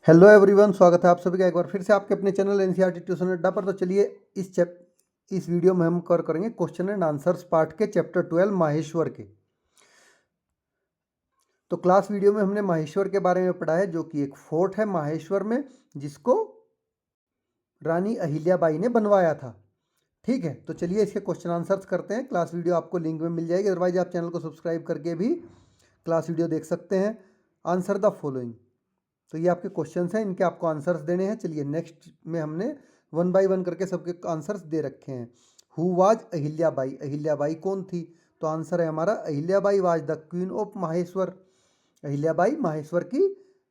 Hello everyone, स्वागत है आप सभी का एक बार फिर से आपके अपने चैनल एनसीईआरटी ट्यूशन अड्डा पर। तो चलिए इस वीडियो में हम करेंगे क्वेश्चन एंड आंसर्स पार्ट के चैप्टर 12 माहेश्वर के। तो क्लास वीडियो में हमने माहेश्वर के बारे में पढ़ा है, जो कि एक फोर्ट है माहेश्वर में, जिसको रानी अहिल्याबाई ने बनवाया था। ठीक है, तो चलिए इसके क्वेश्चन आंसर्स करते हैं। क्लास वीडियो आपको लिंक में मिल जाएगी, अदरवाइज आप चैनल को सब्सक्राइब करके भी क्लास वीडियो देख सकते हैं। आंसर द फॉलोइंग, तो ये आपके क्वेश्चंस हैं, इनके आपको आंसर्स देने हैं। चलिए नेक्स्ट में हमने 1 बाय 1 करके सबके आंसर्स दे रखे हैं। हु वाज अहिल्याबाई, अहिल्याबाई कौन थी? तो आंसर है हमारा Ahilyabai was the queen of Maheshwar. Ahilyabai Maheshwar की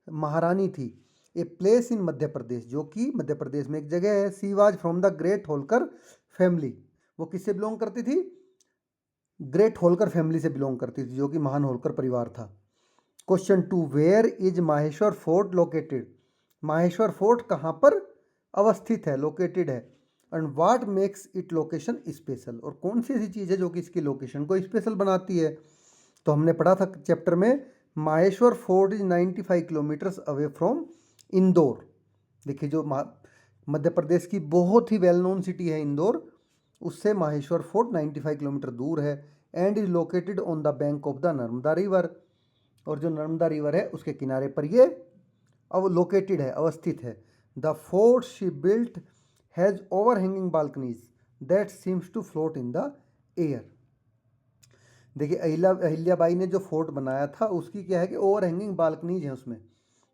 महारानी थी। A place in Madhya Pradesh, जो कि मध्य प्रदेश में एक जगह है। She was from the great Holkar family, वो किससे बिलोंग करती थी? ग्रेट होलकर फैमिली से बिलोंग करती थी, जो कि महान होलकर परिवार था। Question 2, where is Maheshwar fort located? Maheshwar fort कहाँ पर अवस्थित है, लोकेटेड है? And what makes it location special, और कौन सी ऐसी चीज़ है जो कि इसकी लोकेशन को स्पेशल बनाती है? तो हमने पढ़ा था चैप्टर में, Maheshwar fort is 95 kilometres away from Indore. देखिए, जो मध्य प्रदेश की बहुत ही वेल नोन सिटी है इंदौर, उससे माहेश्वर फोर्ट 95 किलोमीटर दूर है। And is located on the bank of the Narmada river, और जो नर्मदा रिवर है उसके किनारे पर ये अब लोकेटेड है, अवस्थित है। The fort she built has overhanging balconies that seems to float in the air. देखिए, अहिल्याबाई ने जो फोर्ट बनाया था उसकी क्या है कि ओवरहैंगिंग बालकनीज है उसमें,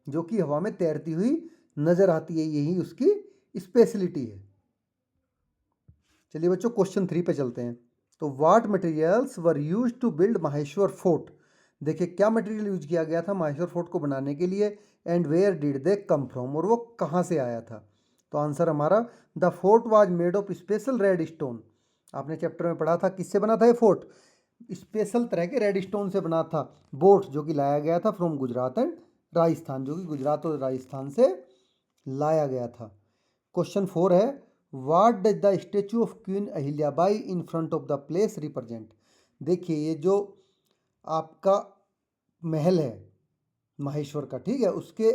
जो कि हवा में तैरती हुई नजर आती है, यही उसकी स्पेशलिटी है। चलिए बच्चों, क्वेश्चन 3 पे चलते हैं। तो what materials were used to build Maheshwar fort? देखिए, क्या मटेरियल यूज किया गया था माहेश्वर फोर्ट को बनाने के लिए? And where did they come from, और वो कहाँ से आया था? तो आंसर हमारा, the fort was made of special red stone. आपने चैप्टर में पढ़ा था किससे बना था ये फोर्ट? स्पेशल तरह के रेड स्टोन से बना था। बोट, जो कि लाया गया था फ्रॉम गुजरात एंड राजस्थान, जो कि गुजरात और राजस्थान से लाया गया था। क्वेश्चन 4 है, what does the statue of queen Ahilyabai in front of the place represent? देखिए, ये जो आपका महल है माहेश्वर का, ठीक है, उसके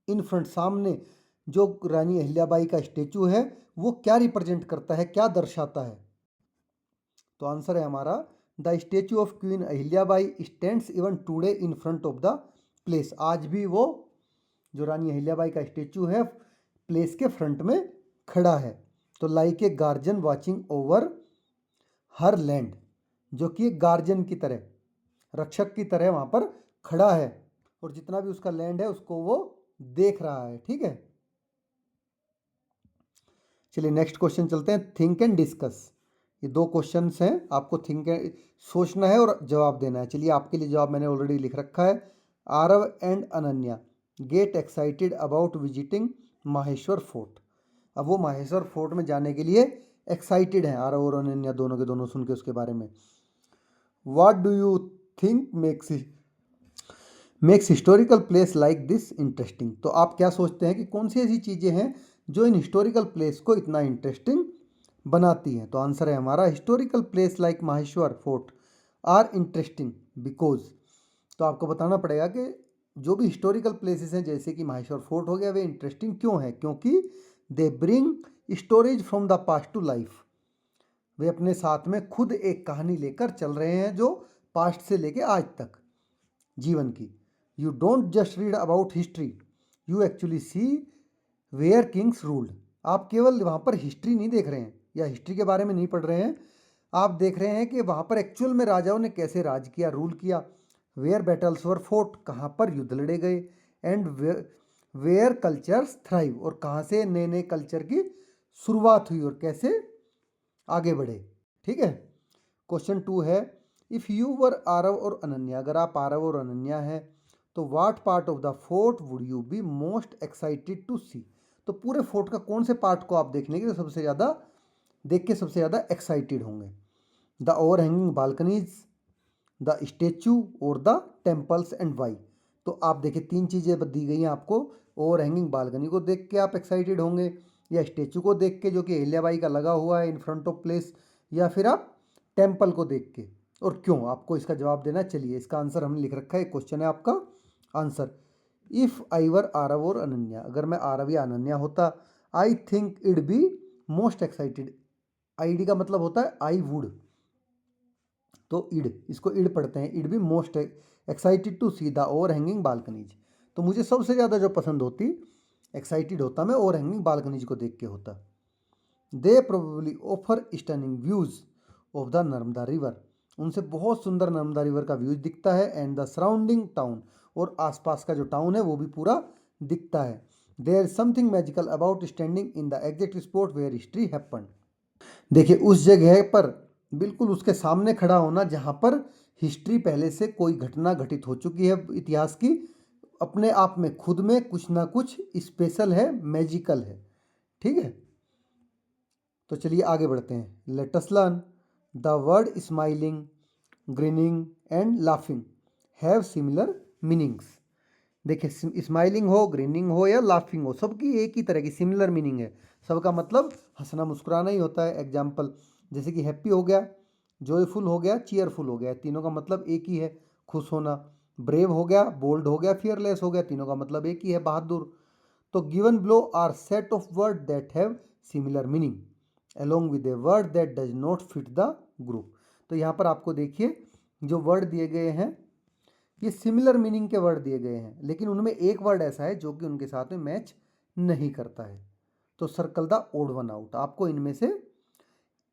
इन फ्रंट, सामने जो रानी अहिल्याबाई का स्टेचू है, वो क्या रिप्रेजेंट करता है, क्या दर्शाता है? तो आंसर है हमारा, the statue of queen Ahilyabai stands even today in front of the place. आज भी वो जो रानी अहिल्याबाई का स्टेचू है प्लेस के फ्रंट में खड़ा है। तो like a guardian watching over her land, जो कि एक गार्जियन की तरह, रक्षक की तरह वहाँ पर खड़ा है, और जितना भी उसका लैंड है उसको वो देख रहा है। ठीक है, चलिए नेक्स्ट क्वेश्चन चलते हैं। थिंक एंड डिस्कस, ये 2 क्वेश्चंस हैं, आपको सोचना है और जवाब देना है। चलिए, आपके लिए जवाब मैंने ऑलरेडी लिख रखा है। Aarav and Ananya get excited about visiting Maheshwar fort. अब वो माहेश्वर फोर्ट में जाने के लिए एक्साइटेड हैं, आरव और अनन्या दोनों के दोनों, सुन के उसके बारे में। What do you think makes historical place like this interesting? तो आप क्या सोचते हैं कि कौन सी ऐसी चीज़ें हैं जो इन हिस्टोरिकल प्लेस को इतना इंटरेस्टिंग बनाती हैं? तो आंसर है हमारा, historical place like Maheshwar fort are interesting because. तो आपको बताना पड़ेगा कि जो भी हिस्टोरिकल प्लेसेस हैं, जैसे कि माहेश्वर फोर्ट हो गया, वे इंटरेस्टिंग क्यों है? क्योंकि they bring storage from the past to life. वे अपने साथ में खुद एक कहानी लेकर चल रहे हैं, जो पास्ट से लेके आज तक जीवन की। You don't just read about history, you actually see where kings ruled. आप केवल वहाँ पर हिस्ट्री नहीं देख रहे हैं, या हिस्ट्री के बारे में नहीं पढ़ रहे हैं, आप देख रहे हैं कि वहाँ पर एक्चुअल में राजाओं ने कैसे राज किया, रूल किया। वेयर बैटल्स वर फोर्ट, कहाँ पर युद्ध लड़े गए। एंड वेयर कल्चर्स थ्राइव, और कहाँ से नए नए कल्चर की शुरुआत हुई और कैसे आगे बढ़े। ठीक है, क्वेश्चन 2 है, इफ़ यू वर आरव और अनन्या, अगर आप आरव और अनन्या हैं, तो what part of the fort would you be most excited to see? तो पूरे फोर्ट का कौन से पार्ट को आप देखने के लिए सबसे ज़्यादा एक्साइटेड होंगे? The overhanging balconies, the statue, और द टेम्पल्स एंड वाई? तो आप देखिए, 3 चीज़ें दी गई हैं आपको। ओवर हैंगिंग बालकनी को देख के आप एक्साइटेड होंगे, या स्टेचू को देख के जो कि अहिल्याबाई का लगा हुआ है इन फ्रंट ऑफ प्लेस, या फिर आप टेम्पल को देख के, और क्यों? आपको इसका जवाब देना है। चलिए, इसका आंसर हमने लिख रखा है, क्वेश्चन है आपका answer. If I were Aarav और अनन्या, अगर मैं आरव या अनन्या होता, I think I'd be most excited. I'd का मतलब होता है आई वुड, तो इड, इसको इड पढ़ते हैं, I'd be most excited to see the overhanging balconies. तो मुझे सबसे ज़्यादा जो पसंद होती, एक्साइटेड होता मैं ओवर हैंगिंग बालकनीज को देख के होता। They probably offer stunning views of the Narmada river, उनसे बहुत सुंदर नर्मदा रिवर का व्यूज दिखता है। एंड द सराउंडिंग टाउन, और आसपास का जो टाउन है वो भी पूरा दिखता है। There is something magical about standing in the exact spot where history happened. देखिए उस जगह पर बिल्कुल उसके सामने खड़ा होना जहाँ पर हिस्ट्री पहले से कोई घटना घटित हो चुकी है इतिहास की, अपने आप में खुद में कुछ ना कुछ स्पेशल है, मैजिकल है। ठीक है, तो चलिए आगे बढ़ते हैं। Let us learn the word smiling, grinning and laughing have similar meanings. देखिए स्माइलिंग हो, ग्रीनिंग हो या लाफिंग हो, सबकी एक ही तरह की सिमिलर मीनिंग है। सबका मतलब हंसना मुस्कुराना ही होता है। एग्जाम्पल जैसे कि हैप्पी हो गया, जॉयफुल हो गया, चीयरफुल हो गया, तीनों का मतलब एक ही है, खुश होना। ब्रेव हो गया, बोल्ड हो गया, फियरलेस हो गया, तीनों का मतलब एक ही है, बहादुर। तो given below are set of word that have similar meaning along with a word that does not fit the group। तो यहाँ पर आपको देखिए जो वर्ड दिए गए हैं ये सिमिलर मीनिंग के वर्ड दिए गए हैं, लेकिन उनमें एक वर्ड ऐसा है जो कि उनके साथ में मैच नहीं करता है। तो circle the odd one out, आपको इनमें से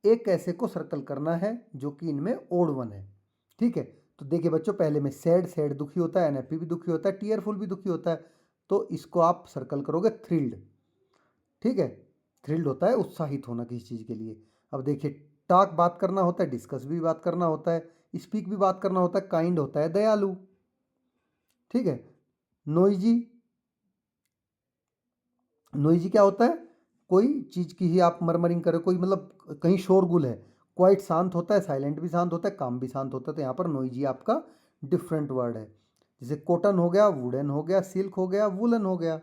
एक ऐसे को सर्कल करना है जो कि इनमें ओड वन है। ठीक है, तो देखिए बच्चों, पहले में सैड, सैड दुखी होता है, अनहैप्पी भी दुखी होता है, टीयरफुल भी दुखी होता है। तो इसको आप सर्कल करोगे थ्रिल्ड। ठीक है, थ्रिल्ड होता है उत्साहित होना किसी चीज़ के लिए। अब देखिए टॉक बात करना होता है, डिस्कस भी बात करना होता है, स्पीक भी बात करना होता है, काइंड होता है दयालु। ठीक है, नोइजी, नोइजी क्या होता है, कोई चीज़ की ही आप मरमरिंग करो, कोई मतलब कहीं शोरगुल है। क्वाइट शांत होता है, साइलेंट भी शांत होता है, काम भी शांत होता है। तो यहाँ पर नोइजी आपका डिफरेंट वर्ड है। जैसे कॉटन हो गया, वुडन हो गया, सिल्क हो गया, वुलन हो गया।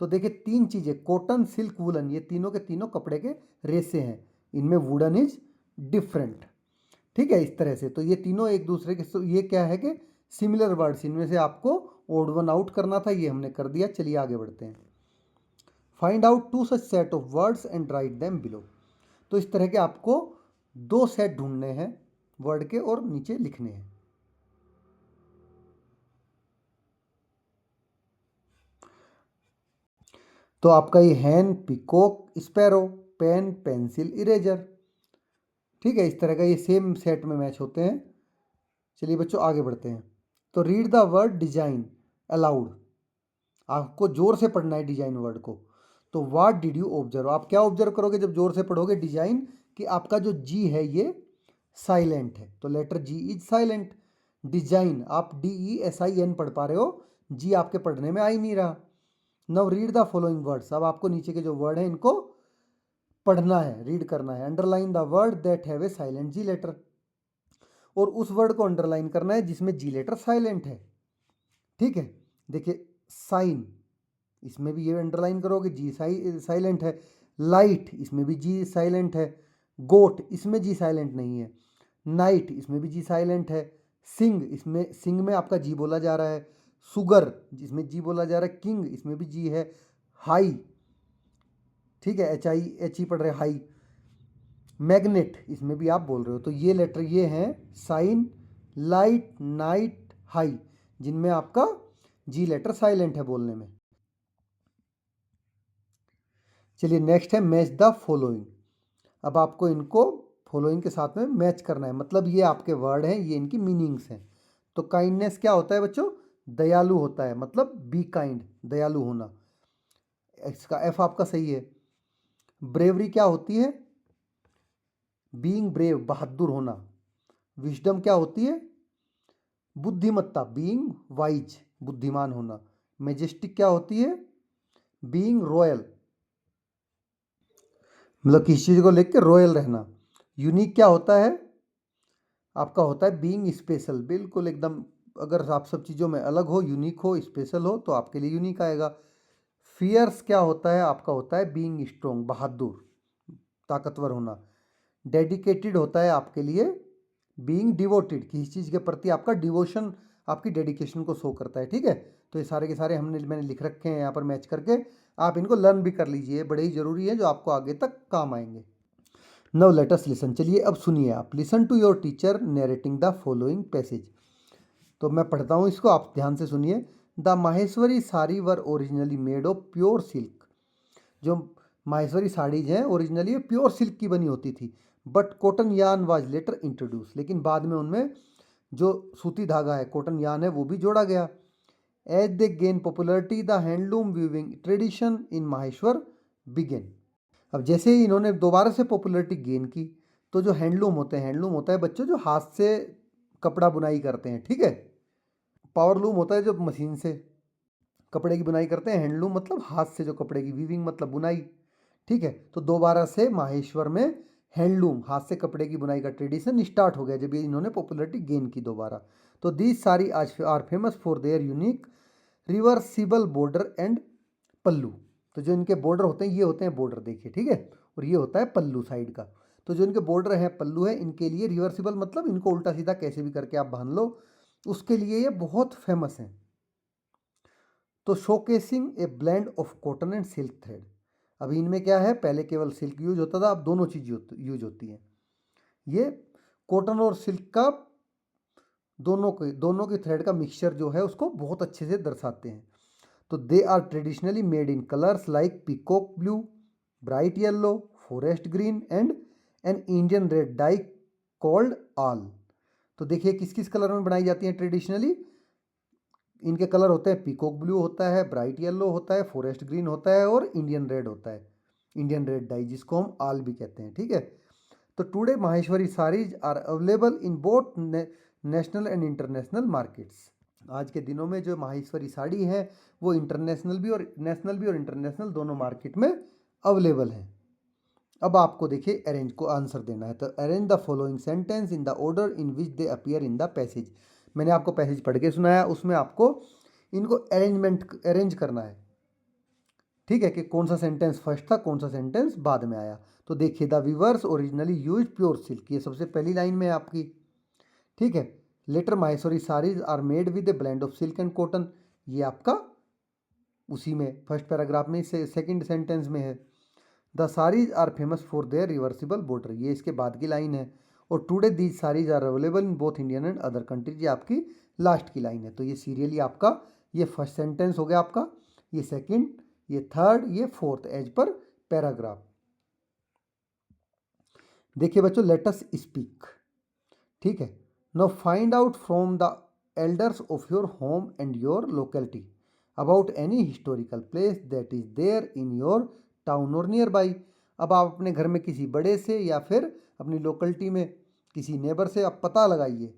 तो देखिए तीन चीज़ें, कॉटन, सिल्क, वुलन, ये तीनों के तीनों कपड़े के रेसे हैं। इनमें वुडन इज डिफरेंट। ठीक है, इस तरह से तो ये तीनों एक दूसरे के, ये क्या है कि सिमिलर वर्ड्स, इनमें से आपको ओड वन आउट करना था, ये हमने कर दिया। चलिए आगे बढ़ते हैं। Find out two such set of words and write them below. तो इस तरह के आपको दो सेट ढूंढने हैं वर्ड के और नीचे लिखने हैं। तो आपका ये हैन, peacock, sparrow, pen, pencil, eraser. ठीक है, इस तरह का ये सेम सेट में मैच होते हैं। चलिए बच्चों आगे बढ़ते हैं। तो read the word design allowed, आपको जोर से पढ़ना है डिजाइन वर्ड को। तो व्हाट डिड यू ऑब्जर्व, आप क्या ऑब्जर्व करोगे जब जोर से पढ़ोगे डिजाइन, कि आपका जो जी है ये साइलेंट है, तो letter G is silent. Design आप DESIN पढ़ पा रहे हो, जी आपके पढ़ने में आ ही नहीं रहा। नव रीड द फॉलोइंग वर्ड्स, अब आपको नीचे के जो वर्ड है इनको पढ़ना है, रीड करना है। Underline the word that have a silent G letter, और उस वर्ड को अंडरलाइन करना है जिसमें जी लेटर साइलेंट है। ठीक है, देखिए साइन, इसमें भी ये अंडरलाइन करोगे, जी साइलेंट है। लाइट, इसमें भी जी साइलेंट है। गोट, इसमें जी साइलेंट नहीं है। नाइट, इसमें भी जी साइलेंट है। सिंग, इसमें सिंग में आपका जी बोला जा रहा है। सुगर, जिसमें जी बोला जा रहा है। किंग, इसमें भी जी है। हाई, ठीक है, HI पढ़ रहे हाई। मैग्नेट, इसमें भी आप बोल रहे हो। तो ये लेटर ये हैं साइन, लाइट, नाइट, हाई, जिनमें आपका जी लेटर साइलेंट है बोलने में। चलिए नेक्स्ट है मैच द फॉलोइंग। अब आपको इनको फॉलोइंग के साथ में मैच करना है, मतलब ये आपके वर्ड हैं, ये इनकी मीनिंग्स हैं। तो काइंडनेस क्या होता है बच्चों, दयालु होता है, मतलब बी काइंड, दयालु होना। इसका F आपका सही है। ब्रेवरी क्या होती है, बीइंग ब्रेव, बहादुर होना। विजडम क्या होती है, बुद्धिमत्ता, बीइंग वाइज, बुद्धिमान होना। मेजेस्टिक क्या होती है, बीइंग रॉयल, मतलब किसी चीज़ को लेकर के रॉयल रहना। यूनिक क्या होता है, आपका होता है बीइंग स्पेशल, बिल्कुल एकदम, अगर आप सब चीज़ों में अलग हो, यूनिक हो, स्पेशल हो, तो आपके लिए यूनिक आएगा। फियर्स क्या होता है, आपका होता है बीइंग स्ट्रोंग, बहादुर, ताकतवर होना। डेडिकेटेड होता है आपके लिए बीइंग डिवोटेड, किसी चीज़ के प्रति आपका डिवोशन आपकी डेडिकेशन को शो करता है। ठीक है, तो ये सारे के सारे मैंने लिख रखे हैं यहाँ पर मैच करके, आप इनको लर्न भी कर लीजिए, बड़े ही ज़रूरी है जो आपको आगे तक काम आएंगे। नाउ लेट अस लिसन, चलिए अब सुनिए आप। Listen to your teacher narrating the following passage. तो मैं पढ़ता हूँ इसको, आप ध्यान से सुनिए। The Maheshwari sari were originally made of pure silk. जो माहेश्वरी साड़ीज हैं ओरिजिनली प्योर सिल्क की बनी होती थी, but cotton yarn was later introduce, लेकिन बाद में उनमें जो सूती धागा है, कॉटन यान है, वो भी जोड़ा गया। As they gain popularity the handloom weaving tradition in Maheshwar began. अब जैसे ही इन्होंने दोबारा से पॉपुलरिटी गेन की, तो जो हैंडलूम होते हैं, हैंडलूम होता है बच्चों जो हाथ से कपड़ा बुनाई करते हैं, ठीक है। पावरलूम होता है जो मशीन से कपड़े की बुनाई करते हैं, हैंडलूम मतलब हाथ से जो कपड़े की, वीविंग मतलब बुनाई, ठीक है। तो दोबारा से माहेश्वर में हैंडलूम, हाथ से कपड़े की बुनाई का ट्रेडिशन स्टार्ट हो गया जब ये इन्होंने पॉपुलरिटी गेन की दोबारा। तो दीज सारी आज are famous for their unique reversible border and pallu. तो जो इनके बॉर्डर होते हैं, ये होते हैं बॉर्डर, देखिए, ठीक है, और ये होता है पल्लू साइड का। तो जो इनके बॉर्डर हैं, पल्लू है, इनके लिए रिवर्सिबल मतलब इनको उल्टा सीधा कैसे भी करके आप बांध लो, उसके लिए ये बहुत फेमस हैं। तो showcasing A blend of cotton and silk thread. अभी इनमें क्या है, पहले केवल सिल्क यूज होता था, अब दोनों चीज यूज होती है। ये कॉटन और सिल्क का दोनों के थ्रेड का मिक्सचर जो है उसको बहुत अच्छे से दर्शाते हैं। तो they are traditionally made in colours like peacock blue, bright yellow, forest green and an Indian red dye called aal. तो देखिए किस किस कलर में बनाई जाती हैं ट्रेडिशनली। इनके कलर होते हैं, पीकॉक ब्लू होता है, ब्राइट येलो होता है, फॉरेस्ट ग्रीन होता है और इंडियन रेड होता है, इंडियन रेड डाई, जिसको हम आल भी कहते हैं, ठीक है। तो today Maheshwari saris are available in both national and international markets. आज के दिनों में जो माहेश्वरी साड़ी है वो इंटरनेशनल भी और नेशनल भी और इंटरनेशनल दोनों मार्केट में अवेलेबल है। अब आपको देखिए अरेंज को आंसर देना है। तो arrange the following sentence in the order in which they appear in the passage. मैंने आपको पैसेज पढ़ के सुनाया, उसमें आपको इनको अरेंज करना है, ठीक है, कि कौन सा सेंटेंस फर्स्ट था, कौन सा सेंटेंस बाद में आया। तो देखिए, the weavers originally use pure silk, ये सबसे पहली लाइन में है आपकी, ठीक है। Later Maheshwari saris are made with a blend of silk and cotton, ये आपका उसी में फर्स्ट पैराग्राफ में से सेकंड सेंटेंस में है। The saris are famous for their reversible border, ये इसके बाद की लाइन है। और today these saris are available in both Indian and other countries, ये आपकी लास्ट की लाइन है। तो ये सीरियली आपका ये फर्स्ट सेंटेंस हो गया आपका, ये सेकंड, ये थर्ड, ये फोर्थ एज पर पैराग्राफ। देखिए बच्चों, लेट अस स्पीक, ठीक है। Now find out from the elders of your home and your locality about any historical place that is there in your town or nearby. अब आप अपने घर में किसी बड़े से या फिर अपनी लोकेलिटी में किसी नेबर से आप पता लगाइए,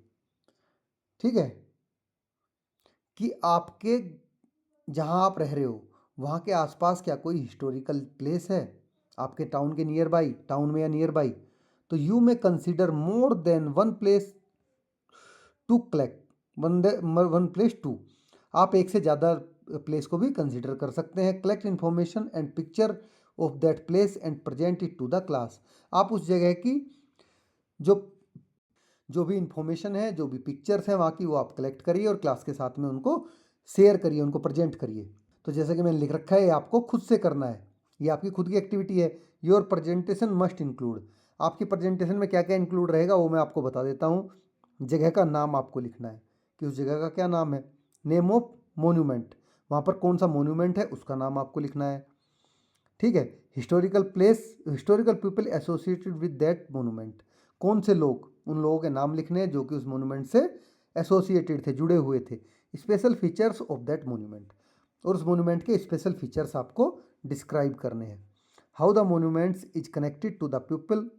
ठीक है, कि आपके जहाँ आप रह रहे हो वहाँ के आसपास क्या कोई हिस्टोरिकल प्लेस है आपके टाउन के नियर बाई, टाउन में या नियर बाई। तो you may consider more than one place to collect one place to, आप एक से ज़्यादा प्लेस को भी कंसिडर कर सकते हैं। Collect information and picture of that place and present it to the class, आप उस जगह की जो जो भी इंफॉर्मेशन है, जो भी पिक्चर्स हैं वहाँ की, वो आप कलेक्ट करिए और क्लास के साथ में उनको शेयर करिए, उनको प्रेजेंट करिए। तो जैसे कि मैंने लिख रखा है, ये आपको खुद से करना है, ये आपकी खुद की एक्टिविटी है। योर प्रेजेंटेशन मस्ट इंक्लूड, आपकी प्रेजेंटेशन में क्या क्या इंक्लूड रहेगा वो मैं आपको बता देता हूँ। जगह का नाम आपको लिखना है कि उस जगह का क्या नाम है, नेम ऑफ मोन्यूमेंट, वहाँ पर कौन सा मोन्यूमेंट है उसका नाम आपको लिखना है, ठीक है। Historical place, historical people associated with that monument, कौन से लोग, उन लोगों के नाम लिखने हैं जो कि उस मोन्यूमेंट से एसोसिएटेड थे, जुड़े हुए थे। Special features of that monument, और उस मोन्यूमेंट के स्पेशल फीचर्स आपको डिस्क्राइब करने हैं। How the monuments is connected to the people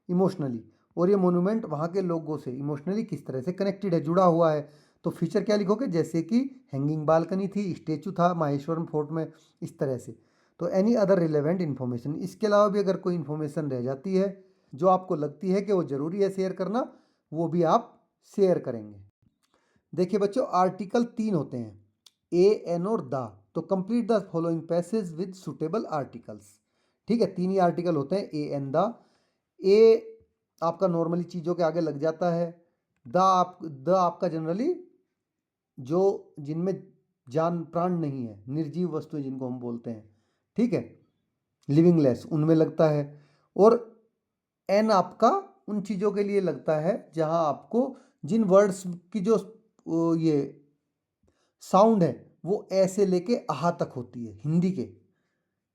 emotionally, और ये मोन्यूमेंट वहाँ के लोगों से इमोशनली किस तरह से कनेक्टेड है, जुड़ा हुआ है। तो फीचर क्या लिखोगे, जैसे कि हैंगिंग बालकनी थी, स्टेचू था माहेश्वरम फोर्ट में, इस तरह से। तो एनी अदर रिलेवेंट इन्फॉर्मेशन, इसके अलावा भी अगर कोई इन्फॉर्मेशन रह जाती है जो आपको लगती है कि वो ज़रूरी है शेयर करना, वो भी आप शेयर करेंगे। देखिए बच्चों, आर्टिकल 3 होते हैं, ए, एन और द। तो complete the following passage with suitable articles, ठीक है, 3 ही आर्टिकल होते हैं, ए, एन, द। ए आपका नॉर्मली चीज़ों के आगे लग जाता है, द आपका जनरली जो जिनमें जान प्राण नहीं है, निर्जीव वस्तुएं जिनको हम बोलते हैं, ठीक है, लिविंगलेस, उनमें लगता है। और एन आपका उन चीज़ों के लिए लगता है जहां आपको जिन वर्ड्स की जो ये साउंड है वो ऐसे लेके आहा तक होती है हिंदी के,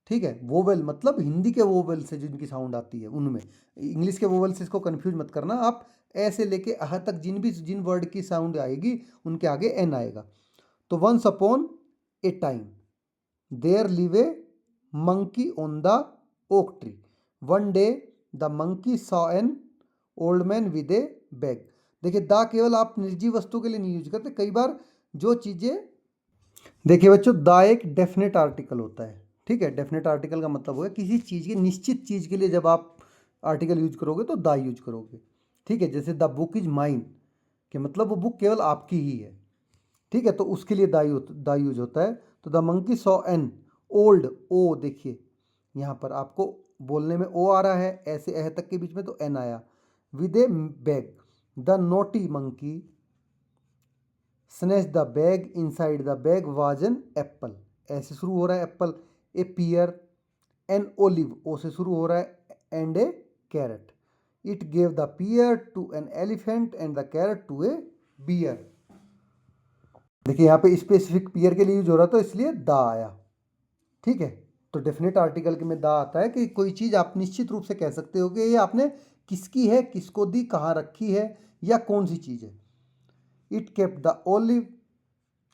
ठीक है। वोवेल मतलब हिंदी के वोवेल से जिनकी साउंड आती है उनमें, इंग्लिश के वोवेल से इसको कंफ्यूज मत करना आप। ऐसे लेके आहा तक जिन वर्ड की साउंड आएगी उनके आगे एन आएगा। तो once upon a time there live a monkey on the oak tree, one day the monkey saw an old man with a bag. देखिए दा केवल आप निर्जीव वस्तु के लिए नहीं यूज करते, कई बार जो चीज़ें, देखिए बच्चों दा एक डेफिनेट आर्टिकल होता है, ठीक है। डेफिनेट आर्टिकल का मतलब होगा किसी चीज़ की, निश्चित चीज़ के लिए जब आप आर्टिकल यूज करोगे तो दा यूज करोगे, ठीक है। जैसे द बुक इज माइन, कि मतलब वो बुक केवल आपकी ही है, ठीक है, तो उसके लिए दा यूज होता है। तो the monkey saw an old, ओ देखिए यहाँ पर आपको बोलने में ओ आ रहा है, ऐसे एह तक के बीच में तो एन आया, with a bag the naughty monkey snatch the bag inside the bag was an apple, ऐसे शुरू हो रहा है apple. A pear an olive, O से शुरू हो रहा है, and a carrot, it gave the pear to an elephant and the carrot to a bear. देखिए यहाँ पे स्पेसिफिक पियर के लिए यूज हो रहा था इसलिए दा आया, ठीक है। तो डेफिनेट आर्टिकल के में दा आता है कि कोई चीज़ आप निश्चित रूप से कह सकते हो कि ये आपने किसकी है, किसको दी, कहाँ रखी है, या कौन सी चीज़ है। It kept the olive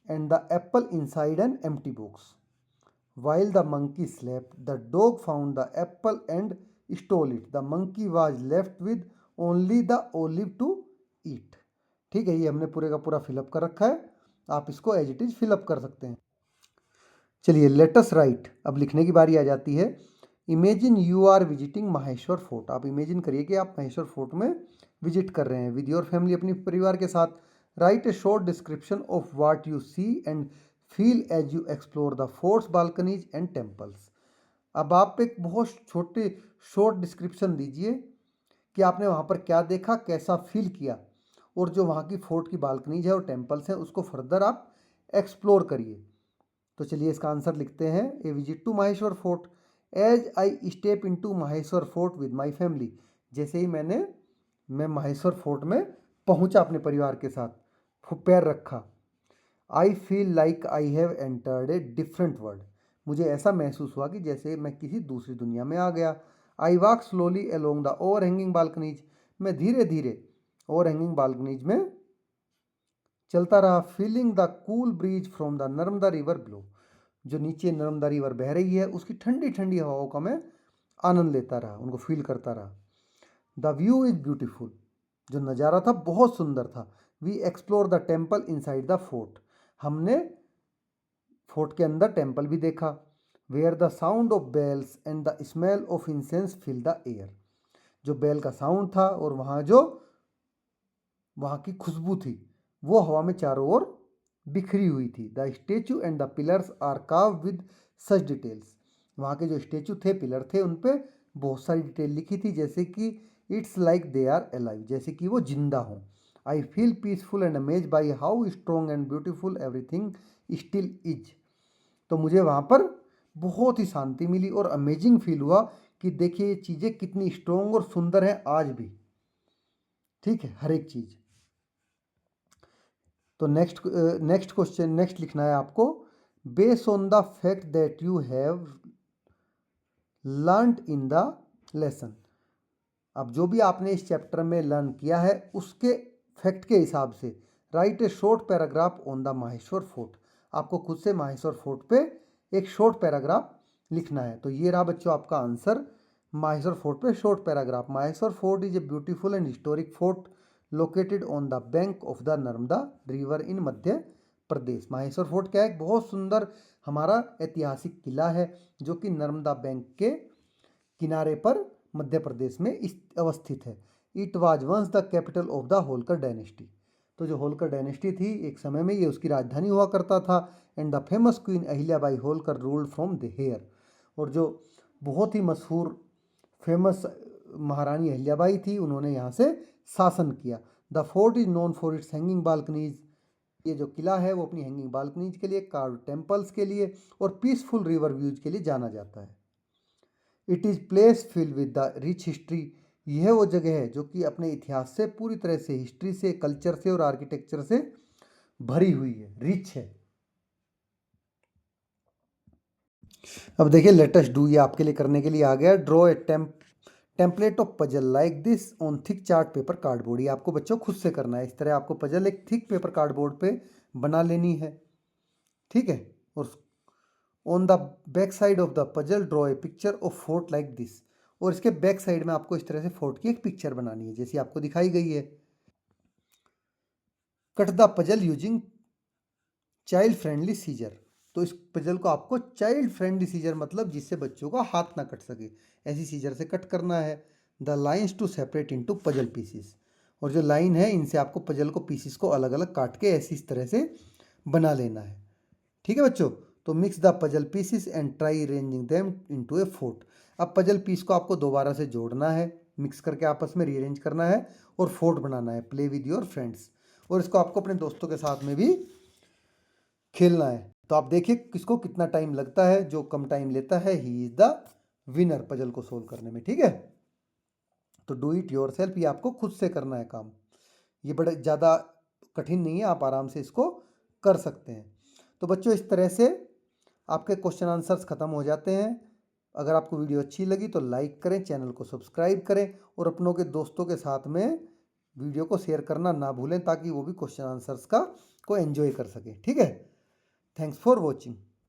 and the Apple inside an empty box, while the monkey slept the dog found the apple and stole it, the monkey was left with only the olive to eat। ठीक है, ये हमने पूरे का पूरा fill up कर रखा है, आप इसको एज इट इज फिलअप कर सकते हैं। चलिए लेट अस राइट, अब लिखने की बारी आ जाती है। Imagine you are visiting Maheshwar fort, आप इमेजिन करिए कि आप माहेश्वर फोर्ट में विजिट कर रहे हैं विद योर फैमिली, अपनी परिवार के साथ। Write a short description of what you see and feel as you explore the fort's balconies and temples. अब आप एक बहुत छोटे शॉर्ट डिस्क्रिप्शन दीजिए कि आपने वहाँ पर क्या देखा, कैसा फील किया, और जो वहाँ की फोर्ट की बालकनीज है और टेम्पल्स हैं उसको फर्दर आप एक्सप्लोर करिए। तो चलिए इसका आंसर लिखते हैं। A visit to Maheshwar fort, as I step into Maheshwar fort with my family, जैसे ही मैं माहेश्वर फोर्ट में पहुंचा अपने परिवार के साथ, पैर रखा, I feel like I have entered a different world, मुझे ऐसा महसूस हुआ कि जैसे मैं किसी दूसरी दुनिया में आ गया। I walk slowly along the overhanging balconies, मैं धीरे धीरे ओवर हैंगिंग बालकनीज में चलता रहा। Feeling the cool bridge from the Narmada river below, जो नीचे नर्मदा रिवर बह रही है उसकी ठंडी ठंडी हवाओं का मैं आनंद लेता रहा, उनको फील करता रहा। द व्यू इज ब्यूटीफुल, जो नज़ारा था बहुत सुंदर था। We explore the temple inside the fort, हमने फोर्ट के अंदर टेम्पल भी देखा। Where the sound of bells and the smell of incense fill the air, जो बेल का साउंड था और वहाँ की खुशबू थी वो हवा में चारों ओर बिखरी हुई थी। The statue and the pillars are carved with such details, वहाँ के जो स्टेचू थे, पिलर थे, उन पे बहुत सारी डिटेल लिखी थी, जैसे कि it's like they are alive, जैसे कि वो जिंदा हों। I feel peaceful and amaze by how strong and beautiful everything still is, तो मुझे वहाँ पर बहुत ही शांति मिली और अमेजिंग फील हुआ कि देखिए ये चीज़ें कितनी स्ट्रॉन्ग और सुंदर हैं आज भी, ठीक है, हर एक चीज़। तो नेक्स्ट क्वेश्चन, नेक्स्ट लिखना है आपको, based on the fact that you have learned in the lesson, अब जो भी आपने इस चैप्टर में लर्न किया है उसके फैक्ट के हिसाब से right a short paragraph on the Maheshwar fort, आपको खुद से माहेश्वर फोर्ट पे एक शॉर्ट पैराग्राफ लिखना है। तो ये रहा बच्चों आपका आंसर, माहेश्वर फोर्ट पे short paragraph. Maheshwar fort is a beautiful and historic fort located on the bank of the Narmada river in Madhya Pradesh. Maheshwar fort क्या है, एक बहुत सुंदर हमारा ऐतिहासिक किला है जो कि नर्मदा बैंक के किनारे पर मध्य प्रदेश में अवस्थित है। It was once the capital of the Holkar dynasty, तो जो होलकर डायनेस्टी थी एक समय में ये उसकी राजधानी हुआ करता था। And the famous queen Ahilyabai Holkar ruled from the here, और जो बहुत ही मशहूर फेमस महारानी अहिल्याबाई थी उन्होंने यहाँ से शासन किया। The fort is known for its hanging balconies, ये जो किला है वो अपनी हैंगिंग बालकनीज के लिए, कार्व टेम्पल्स के लिए और पीसफुल रिवर व्यूज के लिए जाना जाता है। It is place filled with the rich history. यह वो जगह है जो कि अपने इतिहास से पूरी तरह से, हिस्ट्री से, कल्चर से और आर्किटेक्चर से भरी हुई है, रिच है। अब देखिए लेटेस्ट डू, ये आपके लिए करने के लिए आ गया। Draw a template of puzzle like this on thick chart paper cardboard. ये आपको बच्चों खुद से करना है। इस तरह आपको पजल एक थिक पेपर कार्डबोर्ड पे बना लेनी है, ठीक है। और on the back side of the puzzle draw a picture of fort like this. और इसके बैक साइड में आपको इस तरह से फोर्ट की एक पिक्चर बनानी है जैसी आपको दिखाई गई है। Cut the puzzle using child friendly scissor. तो इस पजल को आपको चाइल्ड फ्रेंडली सीजर, मतलब जिससे बच्चों का हाथ ना कट सके, ऐसी सीजर से कट करना है। The lines to separate into puzzle pieces. और जो लाइन है इनसे आपको पजल को पीसीस को अलग अलग काट के ऐसी इस तरह से बना लेना है, ठीक है बच्चों। तो mix the puzzle pieces and try arranging them into a fort. अब पजल पीस को आपको दोबारा से जोड़ना है, मिक्स करके आपस में रीअरेंज करना है और फोर्ट बनाना है। Play with your friends. और इसको आपको अपने दोस्तों के साथ में भी खेलना है। तो आप देखिए किसको कितना टाइम लगता है। जो कम टाइम लेता है he is the winner puzzle को सोल्व करने में, ठीक है। तो डू इट योर सेल्फ, ये आपको खुद से करना है काम। ये बड़े ज़्यादा कठिन नहीं है, आप आराम से इसको कर सकते हैं। तो बच्चों इस तरह से आपके क्वेश्चन आंसर्स ख़त्म हो जाते हैं। अगर आपको वीडियो अच्छी लगी तो लाइक करें, चैनल को सब्सक्राइब करें और अपनों के दोस्तों के साथ में वीडियो को शेयर करना ना भूलें ताकि वो भी क्वेश्चन आंसर्स को एंजॉय कर सकें, ठीक है। Thanks for watching.